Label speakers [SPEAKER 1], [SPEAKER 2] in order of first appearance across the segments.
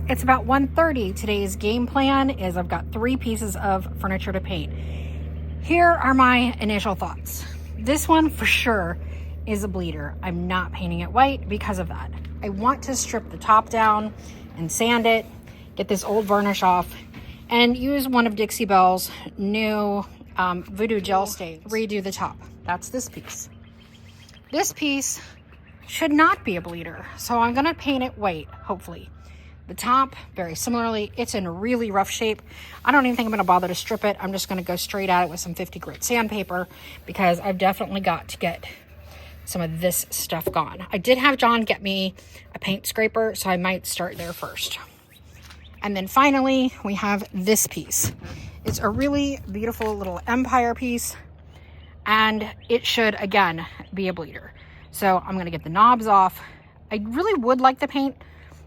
[SPEAKER 1] It's about 1:30. Today's game plan is I've got 3 pieces of furniture to paint. Here are my initial thoughts. This one for sure is a bleeder. I'm not painting it white because of that. I want to strip the top down and sand it, get this old varnish off, and use one of Dixie Belle's new Voodoo gel stains. Redo the top. That's this piece. This piece should not be a bleeder, so I'm gonna paint it white, hopefully. The top, very similarly, it's in really rough shape. I don't even think I'm gonna bother to strip it. I'm just gonna go straight at it with some 50 grit sandpaper because I've definitely got to get some of this stuff gone. I did have John get me a paint scraper, so I might start there first. And then finally, we have this piece. It's a really beautiful little empire piece, and it should, again, be a bleeder. So I'm gonna get the knobs off. I really would like to paint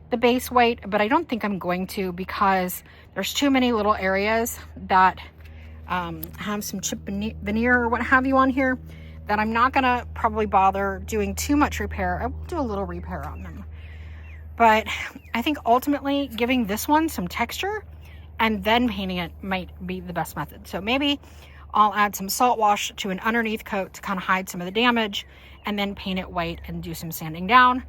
[SPEAKER 1] the base white, but I don't think I'm going to because there's too many little areas that have some chip veneer or what have you on here that I'm not gonna probably bother doing too much repair. I will do a little repair on them. But I think ultimately giving this one some texture and then painting it might be the best method. So maybe I'll add some salt wash to an underneath coat to kind of hide some of the damage and then paint it white and do some sanding down.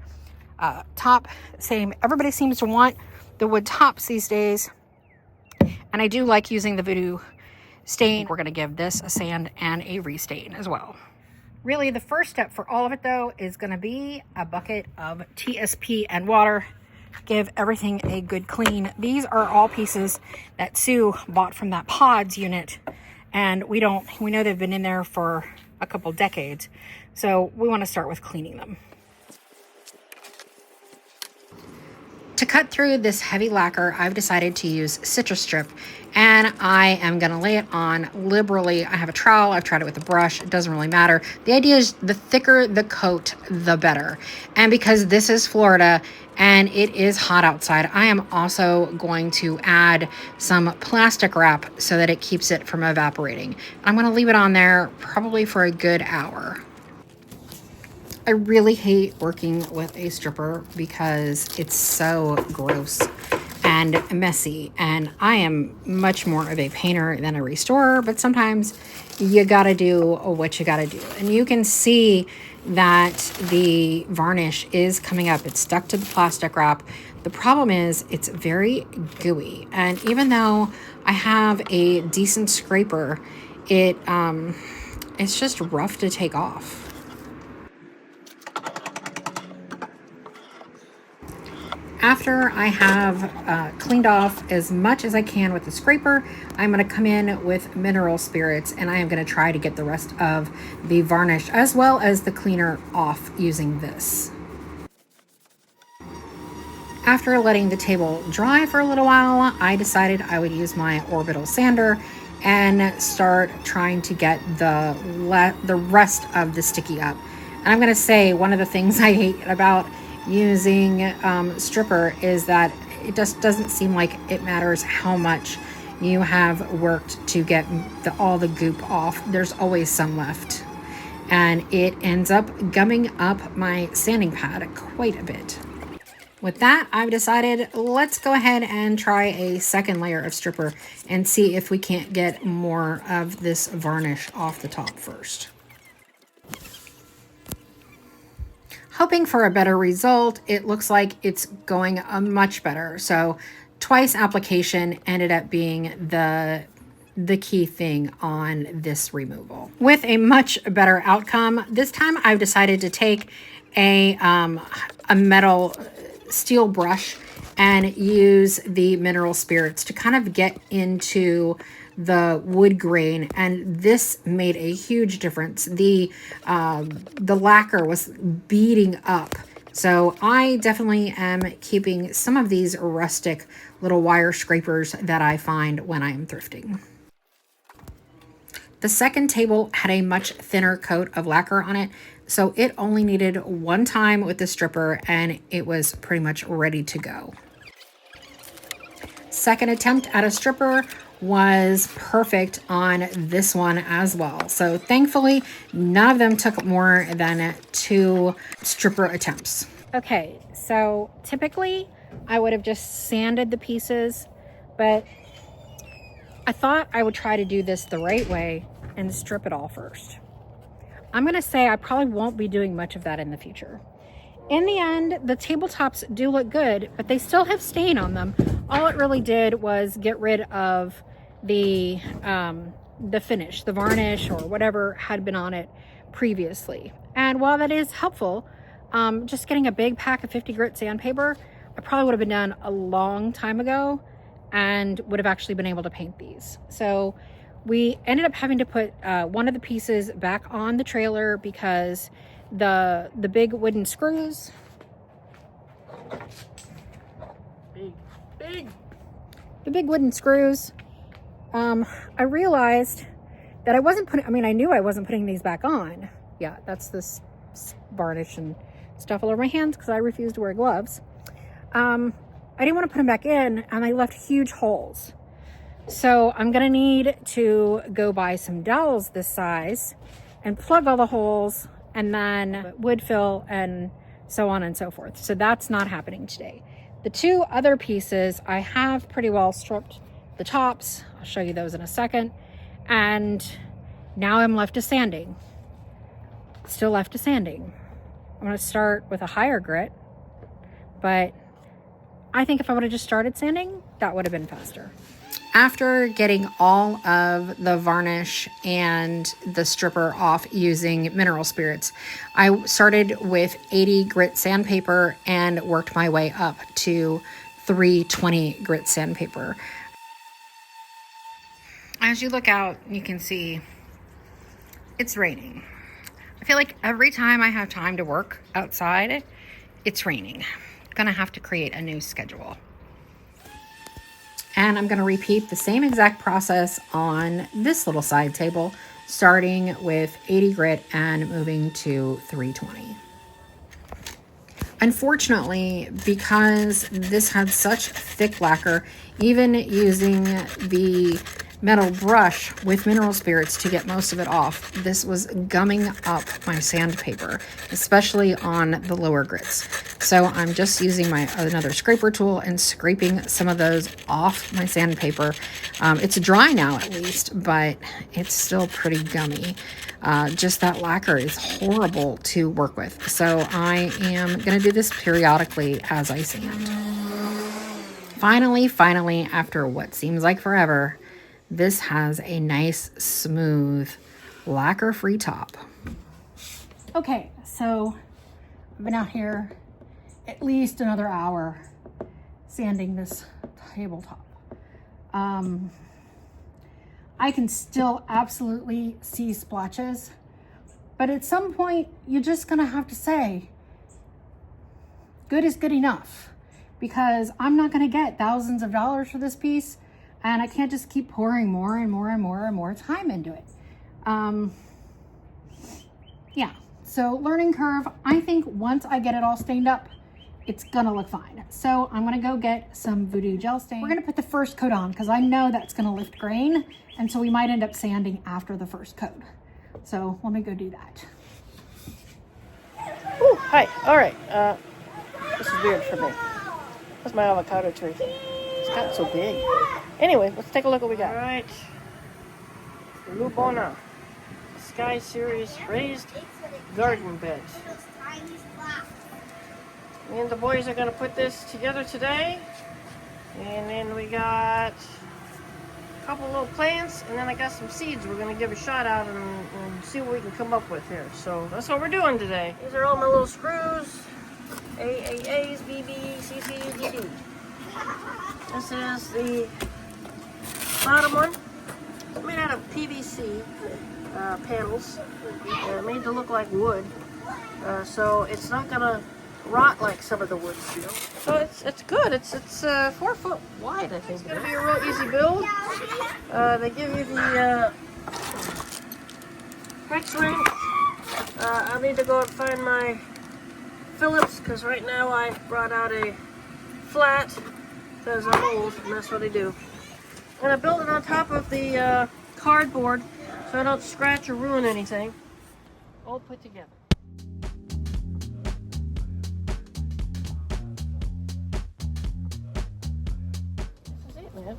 [SPEAKER 1] Top, same. Everybody seems to want the wood tops these days. And I do like using the Voodoo stain. We're going to give this a sand and a restain as well. Really, the first step for all of it, though, is going to be a bucket of TSP and water. Give everything a good clean. These are all pieces that Sue bought from that Pods unit. And we know they've been in there for a couple decades. So we want to start with cleaning them. To cut through this heavy lacquer, I've decided to use citrus strip, and I am going to lay it on liberally. I have a trowel. I've tried it with a brush. It doesn't really matter. The idea is the thicker the coat, the better. And because this is Florida and it is hot outside, I am also going to add some plastic wrap so that it keeps it from evaporating. I'm going to leave it on there probably for a good hour. I really hate working with a stripper because it's so gross and messy, and I am much more of a painter than a restorer, but sometimes you gotta do what you gotta do. And you can see that the varnish is coming up. It's stuck to the plastic wrap. The problem is it's very gooey, and even though I have a decent scraper, it's just rough to take off. After I have cleaned off as much as I can with the scraper, I'm going to come in with mineral spirits, and I am going to try to get the rest of the varnish as well as the cleaner off using this. After letting the table dry for a little while, I decided I would use my orbital sander and start trying to get the rest of the sticky up. And I'm going to say one of the things I hate about using stripper is that it just doesn't seem like it matters how much you have worked to get all the goop off. There's always some left, and it ends up gumming up my sanding pad quite a bit. With that, I've decided let's go ahead and try a second layer of stripper and see if we can't get more of this varnish off the top first. Hoping for a better result, it looks like it's going much better. So twice application ended up being the key thing on this removal. With a much better outcome, this time I've decided to take a metal steel brush and use the mineral spirits to kind of get into the wood grain, and this made a huge difference. The lacquer was beating up, so I definitely am keeping some of these rustic little wire scrapers that I find when I am thrifting. The second table had a much thinner coat of lacquer on it, so it only needed one time with the stripper and it was pretty much ready to go. Second attempt at a stripper was perfect on this one as well. So thankfully, none of them took more than 2 stripper attempts. Okay, so typically I would have just sanded the pieces, but I thought I would try to do this the right way and strip it all first. I'm gonna say I probably won't be doing much of that in the future. In the end, the tabletops do look good, but they still have stain on them. All it really did was get rid of the finish, the varnish or whatever had been on it previously. And while that is helpful, just getting a big pack of 50 grit sandpaper, I probably would have been done a long time ago and would have actually been able to paint these. So we ended up having to put one of the pieces back on the trailer because the big wooden screws, the big wooden screws, I realized that I wasn't putting, I mean, I knew I wasn't putting these back on. Yeah, that's this varnish and stuff all over my hands because I refuse to wear gloves. I didn't want to put them back in, and I left huge holes. So I'm gonna need to go buy some dowels this size and plug all the holes, and then wood fill and so on and so forth. So that's not happening today. The two other pieces, I have pretty well stripped the tops. I'll show you those in a second. And now I'm left to sanding. Still left to sanding. I'm gonna start with a higher grit, but I think if I would have just started sanding, that would have been faster. After getting all of the varnish and the stripper off using mineral spirits, I started with 80 grit sandpaper and worked my way up to 320 grit sandpaper. As you look out, you can see it's raining. I feel like every time I have time to work outside, it's raining. I'm gonna have to create a new schedule. And I'm gonna repeat the same exact process on this little side table, starting with 80 grit and moving to 320. Unfortunately, because this had such thick lacquer, even using the metal brush with mineral spirits to get most of it off, this was gumming up my sandpaper, especially on the lower grits. So I'm just using my another scraper tool and scraping some of those off my sandpaper. It's dry now at least, but it's still pretty gummy. Just that lacquer is horrible to work with. So I am gonna do this periodically as I sand. Finally, after what seems like forever, this has a nice, smooth, lacquer-free top. Okay, so I've been out here at least another hour sanding this tabletop. I can still absolutely see splotches, but at some point, you're just gonna have to say, good is good enough, because I'm not gonna get thousands of dollars for this piece, and I can't just keep pouring more and more time into it. Yeah, so learning curve. I think once I get it all stained up, it's gonna look fine. So I'm gonna go get some Voodoo gel stain. We're gonna put the first coat on because I know that's gonna lift grain, and so we might end up sanding after the first coat. So let me go do that.
[SPEAKER 2] Ooh, hi, all right. This is weird for me. That's my avocado tree. It's gotten so big. Anyway, let's take a look what we got. All right. Lubona Sky Series raised garden beds. Me and the boys are going to put this together today. And then we got a couple little plants, and then I got some seeds we're going to give a shot out and see what we can come up with here. So that's what we're doing today. These are all my little screws. AAAs, BB, CC, DD. This is the bottom one. It's made out of PVC panels. They're made to look like wood, so it's not gonna rot like some of the woods do. So it's good. It's 4 foot wide, I think. It's gonna be a real easy build. They give you the hex ring. I'll need to go and find my Phillips because right now I brought out a flat because I'm old and that's what I do. And I built it on top of the cardboard so I don't scratch or ruin anything. All put together. Yeah.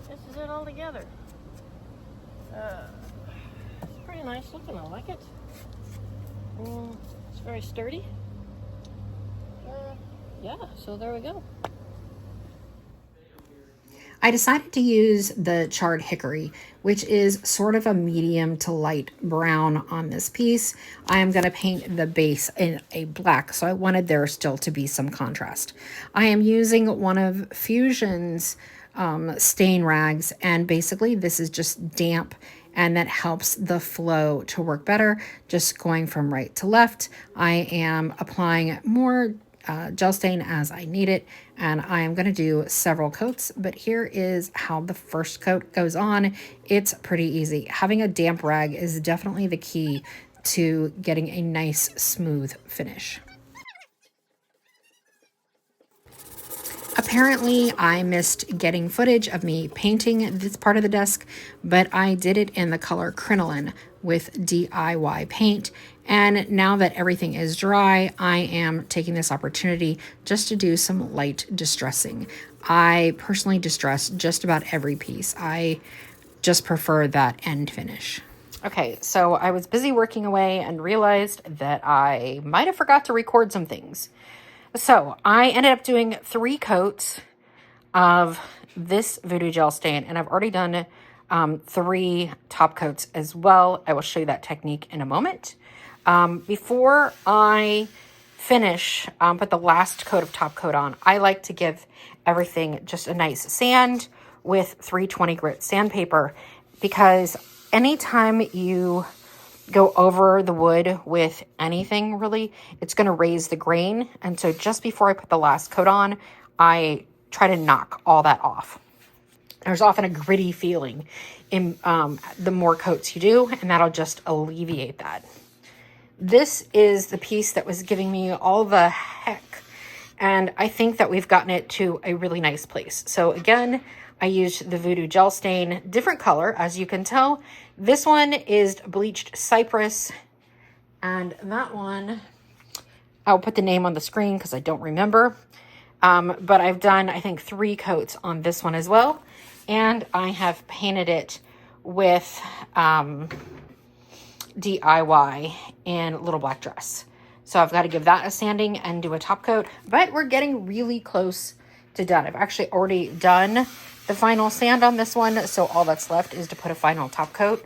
[SPEAKER 2] This is it all together. It's pretty nice looking. I like it. It's very sturdy. Yeah, so there we go.
[SPEAKER 1] I decided to use the charred hickory, which is sort of a medium to light brown on this piece. I am going to paint the base in a black, so I wanted there still to be some contrast. I am using one of Fusion's stain rags, and basically this is just damp, and that helps the flow to work better. Just going from right to left, I am applying more gel stain as I need it, and I am going to do several coats, but here is how the first coat goes on. It's pretty easy. Having a damp rag is definitely the key to getting a nice smooth finish. Apparently, I missed getting footage of me painting this part of the desk, but I did it in the color crinoline with DIY paint. And now that everything is dry, I am taking this opportunity just to do some light distressing. I personally distress just about every piece. I just prefer that end finish. Okay, so I was busy working away and realized that I might have forgot to record some things. So I ended up doing 3 coats of this voodoo gel stain, and I've already done 3 top coats as well. I will show you that technique in a moment. Before I finish, put the last coat of top coat on, I like to give everything just a nice sand with 320 grit sandpaper, because anytime you go over the wood with anything, really, it's going to raise the grain. And so just before I put the last coat on, I try to knock all that off. There's often a gritty feeling in the more coats you do, and that'll just alleviate that. This is the piece that was giving me all the heck, and I think that we've gotten it to a really nice place. So again, I used the voodoo gel stain, different color, as you can tell. This one is bleached cypress, and that one, I'll put the name on the screen because I don't remember. But I've done, I think, 3 coats on this one as well. And I have painted it with DIY in Little Black Dress. So I've got to give that a sanding and do a top coat. But we're getting really close to done. I've actually already done the final sand on this one, so all that's left is to put a final top coat.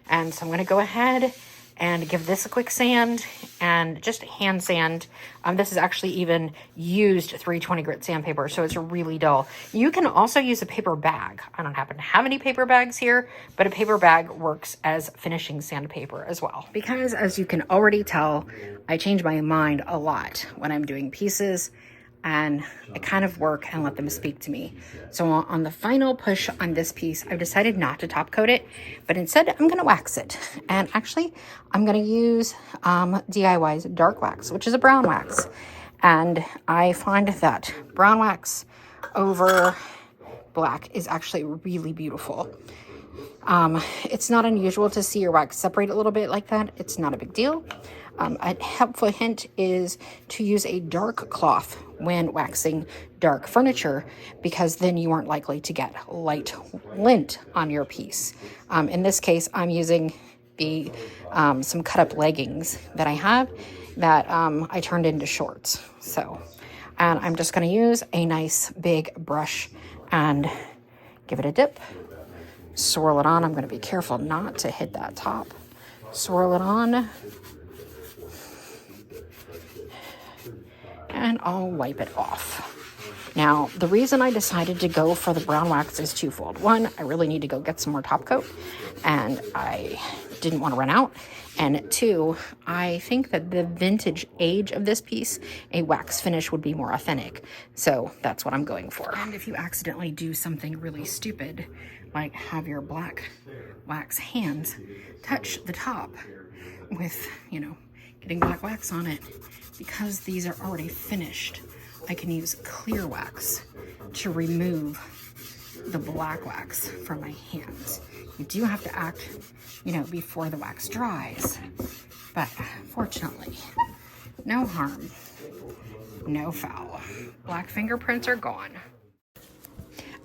[SPEAKER 1] And so I'm going to go ahead and give this a quick sand and just hand sand. This is actually even used 320 grit sandpaper, so it's really dull. You can also use a paper bag. I don't happen to have any paper bags here, but a paper bag works as finishing sandpaper as well. Because as you can already tell, I change my mind a lot when I'm doing pieces, and I kind of work and let them speak to me. So on the final push on this piece, I've decided not to top coat it, but instead I'm going to wax it. And actually, I'm going to use DIY's dark wax, which is a brown wax. And I find that brown wax over black is actually really beautiful. It's not unusual to see your wax separate a little bit like that. It's not a big deal. A helpful hint is to use a dark cloth when waxing dark furniture, because then you aren't likely to get light lint on your piece. In this case, I'm using the some cut up leggings that I have that I turned into shorts. And I'm just going to use a nice big brush and give it a dip. Swirl it on. I'm going to be careful not to hit that top. Swirl it on. And I'll wipe it off. Now, the reason I decided to go for the brown wax is twofold. One, I really need to go get some more top coat, and I didn't want to run out. And 2, I think that the vintage age of this piece, a wax finish would be more authentic. So that's what I'm going for. And if you accidentally do something really stupid, like have your black wax hands touch the top with, getting black wax on it, because these are already finished, I can use clear wax to remove the black wax from my hands. You do have to act, before the wax dries, but fortunately, no harm, no foul. Black fingerprints are gone.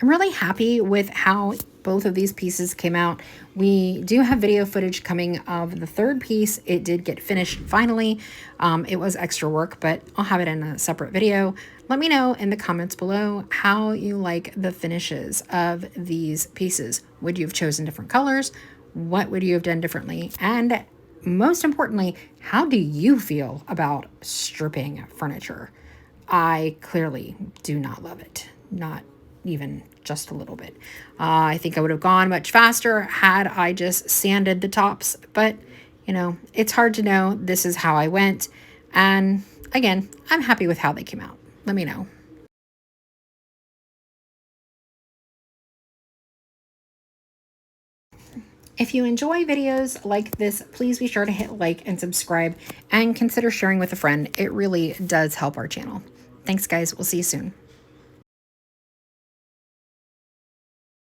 [SPEAKER 1] I'm really happy with how both of these pieces came out. We do have video footage coming of the third piece. It did get finished finally. It was extra work, but I'll have it in a separate video. Let me know in the comments below how you like the finishes of these pieces. Would you have chosen different colors? What would you have done differently? And most importantly, how do you feel about stripping furniture? I clearly do not love it. Not even just a little bit. I think I would have gone much faster had I just sanded the tops, but you know, it's hard to know. This is how I went. And again, I'm happy with how they came out. Let me know. If you enjoy videos like this, please be sure to hit like and subscribe and consider sharing with a friend. It really does help our channel. Thanks, guys. We'll see you soon.